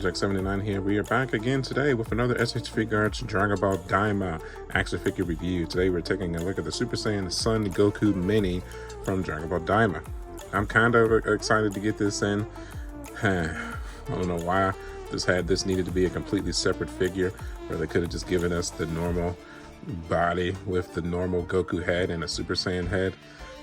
Project79 here. We are back again today with another S.H.Figuarts Dragon Ball Daima action figure review. Today we're taking a look at the Super Saiyan Son Goku Mini from Dragon Ball Daima. I'm kind of excited to get this in. I don't know why this needed to be a completely separate figure, where they could have just given us the normal body with the normal Goku head and a Super Saiyan head.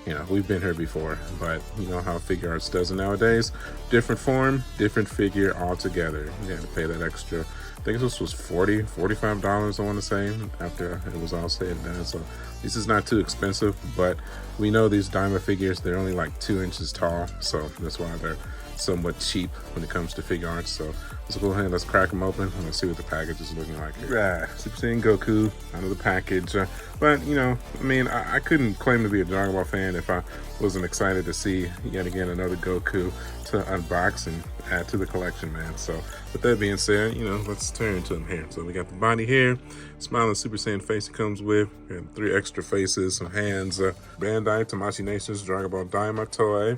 You know, we've been here before, but you know how Figuarts does it nowadays. Different form, different figure altogether. You had to pay that extra. I think this was $45, I want to say, after it was all said and done. So this is not too expensive, but we know these Daima figures, they're only like 2 inches tall. So that's why they're somewhat cheap when it comes to Figuarts. So let's go ahead and let's crack them open and let's see what the package is looking like here. Super Saiyan Goku out of the package. But you know, I mean, I couldn't claim to be a Dragon Ball fan if I wasn't excited to see yet again another Goku to unbox and add to the collection, man. So with that being said, you know, let's turn to him here. So we got the body here, smiling Super Saiyan face it comes with, and 3 extra faces, some hands. Bandai Tamashii Nations Dragon Ball Daima Toei.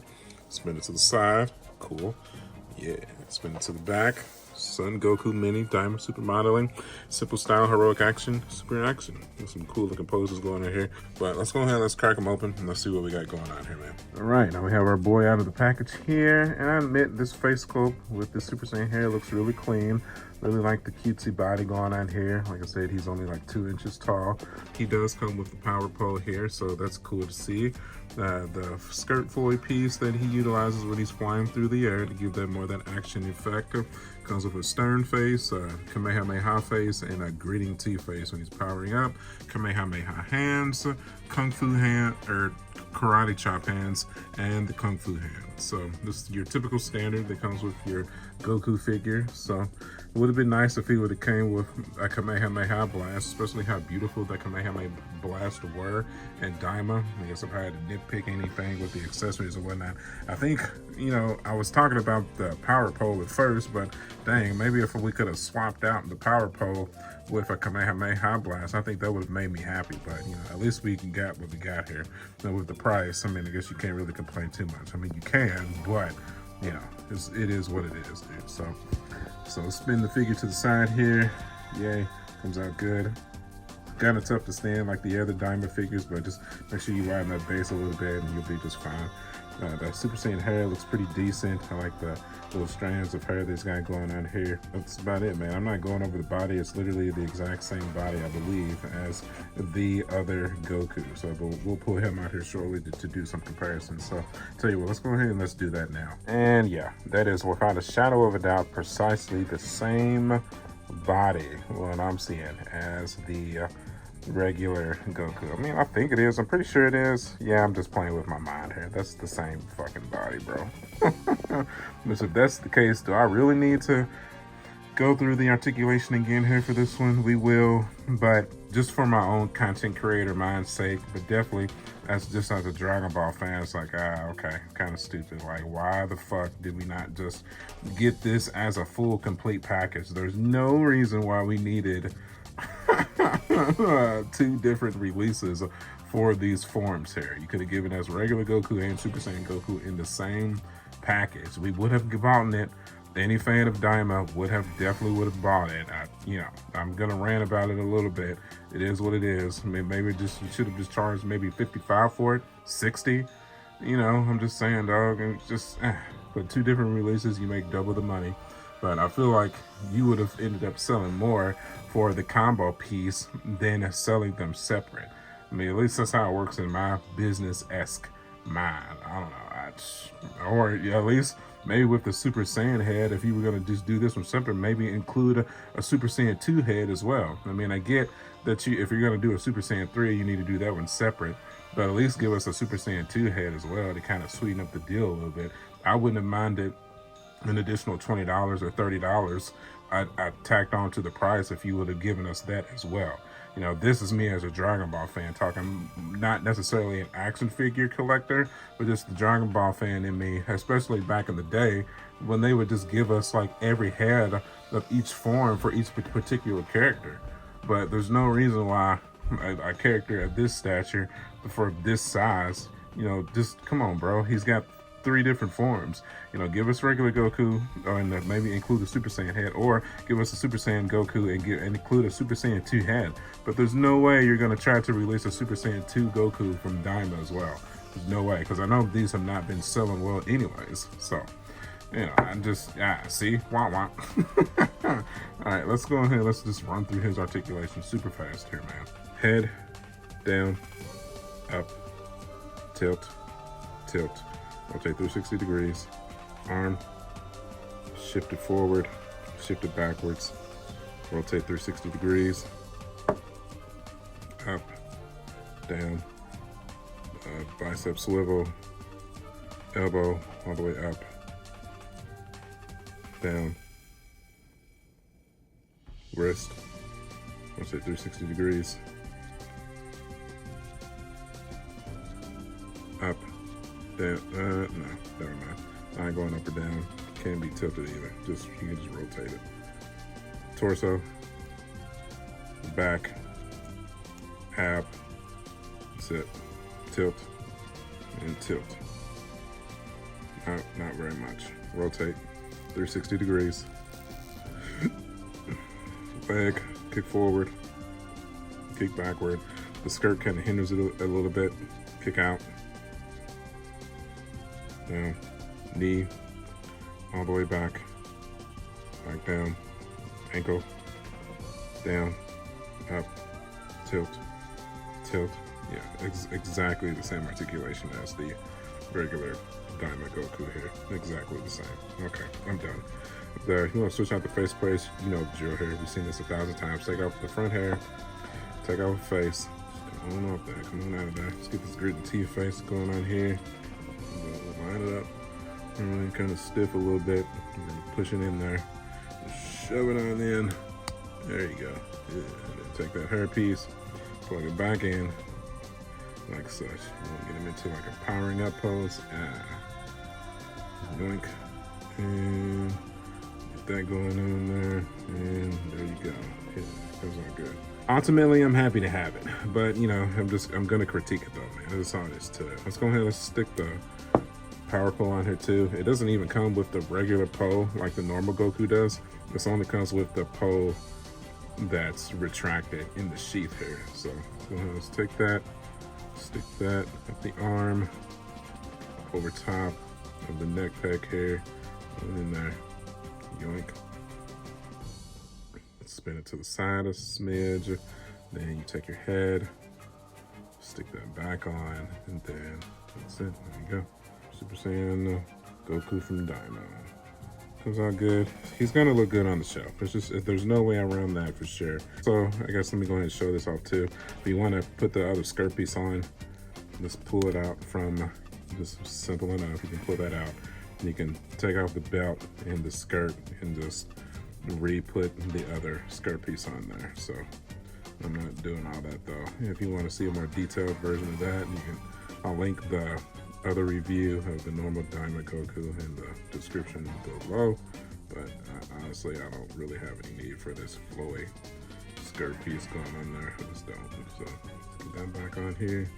Spin it to the side. Cool. Yeah. Spin it to the back. Son Goku Mini Daima Super Modeling. Simple style, heroic action, super action. There's some cool looking poses going on here. But let's go ahead, let's crack them open, and let's see what we got going on here, man. All right, now we have our boy out of the package here. And I admit this face sculpt with the Super Saiyan hair looks really clean. Really like the cutesy body going on here. Like I said, he's only like 2 inches tall. He does come with the power pole here, so that's cool to see. The skirt fully piece that he utilizes when he's flying through the air to give that more that action effect. Comes with a stern face, Kamehameha face, and a gritting T face when he's powering up. Kamehameha hands, Kung Fu hand, or karate chop hands, and the Kung Fu hand. So this is your typical standard that comes with your Goku figure. So it would have been nice if he would have came with a Kamehameha blast, especially how beautiful that Kamehameha blast were. And Daima, I guess if I had to nitpick anything with the accessories and whatnot, I think, you know, I was talking about the power pole at first, but dang, maybe if we could have swapped out the power pole with a Kamehameha blast, I think that would have made me happy. But you know, at least we can get what we got here. And with the price, I mean, I guess you can't really complain too much. I mean, you can, but you know, it is what it is, dude. So spin the figure to the side here. Yay, comes out good. Kind of tough to stand like the other Daima figures, but just make sure you widen that base a little bit and you'll be just fine. The Super Saiyan hair looks pretty decent. I like the little strands of hair that's got going on here. That's about it, man. I'm not going over the body. It's literally the exact same body, I believe, as the other Goku. So we'll pull him out here shortly to do some comparisons. So tell you what, let's go ahead and let's do that now. And yeah, that is without a shadow of a doubt precisely the same body, what I'm seeing, as the regular Goku. I mean, I think it is. I'm pretty sure it is. Yeah, I'm just playing with my mind here. That's the same fucking body, bro. But if that's the case, do I really need to go through the articulation again here for this one? We will, but just for my own content creator mind's sake, but definitely as a Dragon Ball fan, it's like, okay, kind of stupid. Like, why the fuck did we not just get this as a full complete package? There's no reason why we needed 2 different releases for these forms here. You could have given us regular Goku and Super Saiyan Goku in the same package. We would have bought it. Any fan of Daima definitely would have bought it. You know, I'm gonna rant about it a little bit. It is what it is. I mean, maybe you should have just charged maybe 55 for it, 60. You know, I'm just saying, dog. And just but 2 different releases, you make double the money. But I feel like you would have ended up selling more for the combo piece than selling them separate. I mean, at least that's how it works in my business-esque mind. I don't know. Or at least maybe with the Super Saiyan head, if you were going to just do this one separate, maybe include a Super Saiyan 2 head as well. I mean, I get that if you're going to do a Super Saiyan 3, you need to do that one separate. But at least give us a Super Saiyan 2 head as well to kind of sweeten up the deal a little bit. I wouldn't have minded an additional $20 or $30 I tacked on to the price if you would have given us that as well. You know, this is me as a Dragon Ball fan talking, not necessarily an action figure collector, but just the Dragon Ball fan in me, especially back in the day when they would just give us like every head of each form for each particular character. But there's no reason why a character of this stature for this size, you know, just come on, bro. He's got 3 different forms. You know, give us regular Goku, and maybe include the Super Saiyan head, or give us a Super Saiyan Goku and include a Super Saiyan 2 head. But there's no way you're going to try to release a Super Saiyan 2 Goku from Daima as well. There's no way, because I know these have not been selling well anyways. So, you know, I'm just, see? Wah wah. Alright, let's go ahead. Let's just run through his articulation super fast here, man. Head, down, up, tilt, tilt. Rotate 360 degrees. Arm, shift it forward, shift it backwards. Rotate 360 degrees. Up, down, bicep swivel, elbow all the way up, down, wrist, rotate 360 degrees, up, down, no, never mind. I ain't going up or down, can't be tilted either, you can just rotate it. Torso, back, ab, that's it, tilt, and tilt. Not very much. Rotate 360 degrees. Leg, kick forward, kick backward. The skirt kind of hinders it a little bit. Kick out. Down. Knee, all the way back. Back down. Ankle, down, up, tilt, tilt. Yeah, exactly the same articulation as the regular Daima Goku here. Exactly the same. Okay, I'm done. There, you want to switch out the face plates, you know the drill here. We've seen this 1,000 times. Take off the front hair, take off the face. Come on off there, come on out of there. Let's get this grit and teeth face going on here. Line it up. And kind of stiff a little bit. And then push it in there. Shove it on in. There you go. Yeah. And then take that hair piece, plug it back in, like such. You want to get them into like a powering up pose. Yoink. And get that going on there. And there you go. Yeah, those are good. Ultimately, I'm happy to have it. But, you know, I'm going to critique it though, man. That's all it is to it. Let's go ahead, let's stick the power pole on here too. It doesn't even come with the regular pole like the normal Goku does. This only comes with the pole that's retracted in the sheath here. So let's take that, stick that at the arm, over top of the neck peg here, and in there, yoink. Spin it to the side a smidge, then you take your head, stick that back on, and then that's it, there you go. Super Saiyan Goku from Daima. Comes out good. He's gonna look good on the shelf. There's no way around that for sure. So I guess let me go ahead and show this off too. If you want to put the other skirt piece on, just pull it out from, just simple enough. You can pull that out. And you can take off the belt and the skirt and just re-put the other skirt piece on there. So I'm not doing all that though. If you want to see a more detailed version of that, I'll link the other review of the normal Daima Goku in the description below. But honestly, I don't really have any need for this flowy skirt piece going on there. I just don't. So get that back on here.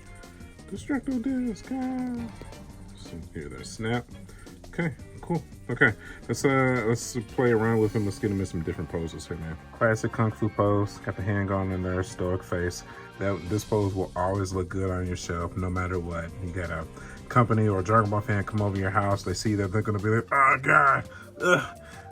Destructo disc. So here, there's snap. Okay, cool. Okay, let's play around with him. Let's get him in some different poses here, man. Classic kung fu pose. Got the hand going in there, stoic face. This pose will always look good on your shelf, no matter what. You got a company or a Dragon Ball fan come over your house. They see that, they're gonna be like, "Oh God,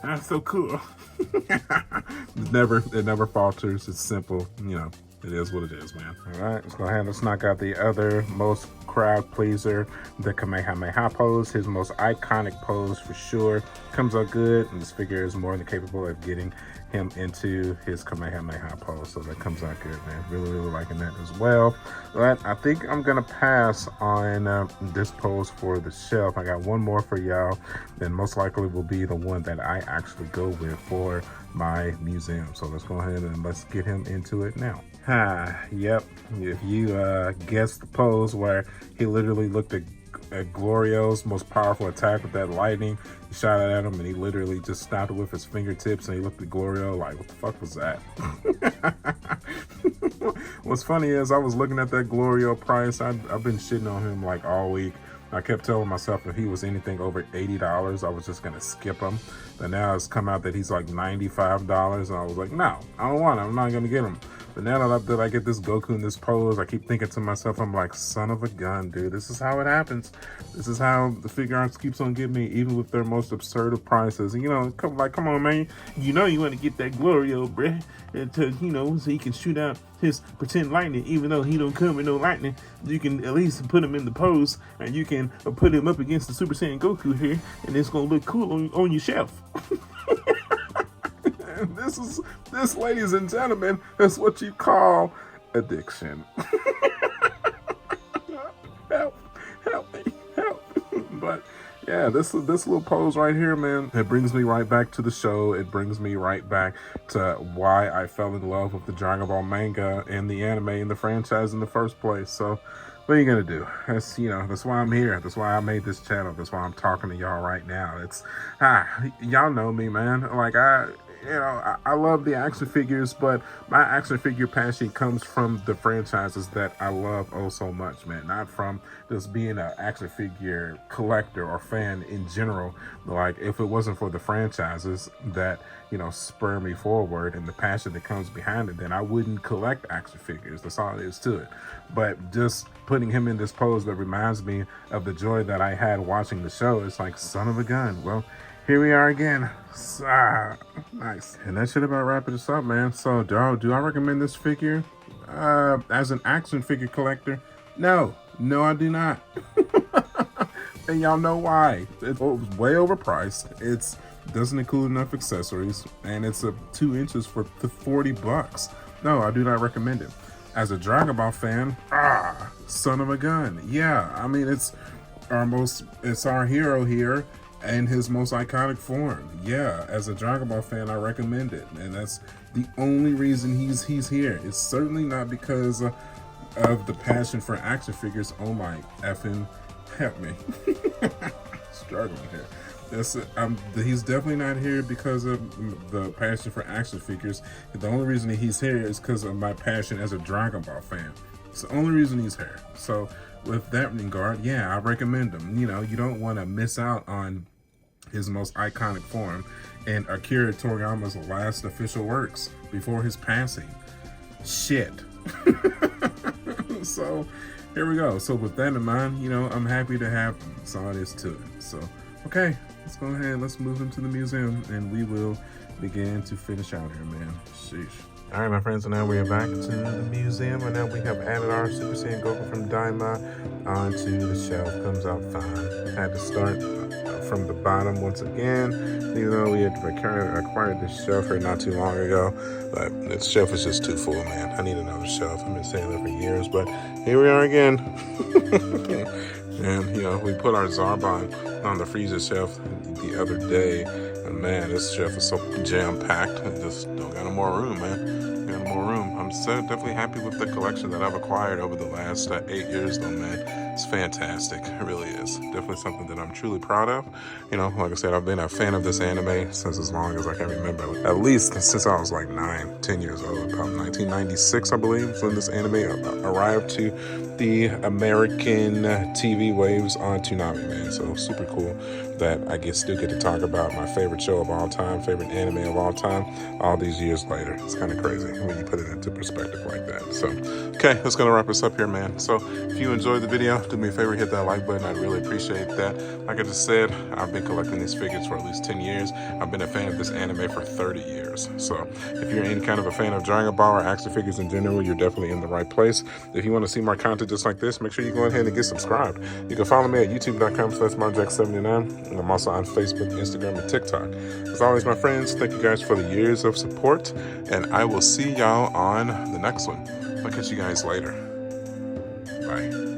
that's so cool." It never falters. It's simple, you know. It is what it is, man. All right, let's go ahead. Let's knock out the other most crowd pleaser, the Kamehameha pose. His most iconic pose for sure. Comes out good, and this figure is more than capable of getting him into his Kamehameha pose. So that comes out good, man. Really liking that as well. But I think I'm gonna pass on this pose for the shelf. I got one more for y'all, then most likely will be the one that I actually go with for my museum. So let's go ahead and let's get him into it now. Yep. If you guessed the pose where he literally looked at Glorio's most powerful attack with that lightning, he shot it at him and he literally just stopped it with his fingertips, and he looked at Glorio like, what the fuck was that? What's funny is I was looking at that Glorio price. I've been shitting on him like all week, I kept telling myself if he was anything over $80, I was just gonna skip him. But now it's come out that he's like $95, and I was like, no, I don't want him. I'm not gonna get him. But now that I get this Goku in this pose, I keep thinking to myself, I'm like, son of a gun, dude. This is how it happens. This is how the Figuarts keeps on getting me, even with their most absurd of prices. And, you know, come on, man. You know you want to get that Glorio, bruh. You know, so he can shoot out his pretend lightning, even though he don't come with no lightning. You can at least put him in the pose, and you can put him up against the Super Saiyan Goku here, and it's gonna look cool on your shelf. And this, ladies and gentlemen, is what you call addiction. help me. But yeah, this little pose right here, man, it brings me right back to the show. It brings me right back to why I fell in love with the Dragon Ball manga and the anime and the franchise in the first place. So what are you gonna do? That's, you know, that's why I'm here. That's why I made this channel. That's why I'm talking to y'all right now. It's y'all know me, man. Like I love the action figures, but my action figure passion comes from the franchises that I love oh so much, man. Not from just being an action figure collector or fan in general. Like, if it wasn't for the franchises that, you know, spur me forward and the passion that comes behind it, then I wouldn't collect action figures. That's all there is to it. But just putting him in this pose that reminds me of the joy that I had watching the show, it's like, son of a gun. Well, here we are again. Nice. And that should about wrap it up, man. So do I recommend this figure as an action figure collector? No, I do not. And y'all know why. It's way overpriced. It doesn't include enough accessories, and it's a 2 inches for $40. No, I do not recommend it. As a Dragon Ball fan, son of a gun. Yeah, I mean, it's our hero here and his most iconic form. Yeah, as a Dragon Ball fan, I recommend it, and that's the only reason he's here. It's certainly not because of the passion for action figures. Oh my effing help me. Struggling here. He's definitely not here because of the passion for action figures. The only reason he's here is because of my passion as a Dragon Ball fan. It's the only reason he's here. So with that regard, yeah, I recommend him. You know, you don't want to miss out on his most iconic form and Akira Toriyama's last official works before his passing. Shit. So here we go. So with that in mind, you know, I'm happy to have some of this to it. So, okay, let's go ahead. Let's move him to the museum and we will begin to finish out here, man. Sheesh. All right, my friends, so now we are back to the museum, and now we have added our Super Saiyan Goku from Daima onto the shelf. Comes out fine. Had to start from the bottom once again, even though we had acquired this shelf here not too long ago, but this shelf is just too full, man. I need another shelf. I've been saying that for years, but here we are again. And, you know, we put our Zarbon on the freezer shelf the other day, and man, this shelf is so jam-packed. I just don't got no more room, man. Got no more room. I'm so definitely happy with the collection that I've acquired over the last 8 years, though, man. It's fantastic. It really is. Definitely something that I'm truly proud of. You know, like I said, I've been a fan of this anime since as long as I can remember. At least since I was like 10 years old. About 1996, I believe, when this anime arrived to the American TV waves on Toonami, man. So super cool that I still get to talk about my favorite show of all time, favorite anime of all time, all these years later. It's kind of crazy when you put it into perspective like that. So, okay, that's going to wrap us up here, man. So if you enjoyed the video, do me a favor, hit that like button. I'd really appreciate that. Like I just said, I've been collecting these figures for at least 10 years. I've been a fan of this anime for 30 years. So if you're any kind of a fan of Dragon Ball or action figures in general, you're definitely in the right place. If you want to see more content just like this, make sure you go ahead and get subscribed. You can follow me at youtube.com/marjack79. And I'm also on Facebook, Instagram, and TikTok. As always, my friends, thank you guys for the years of support, and I will see y'all on the next one. I'll catch you guys later. Bye.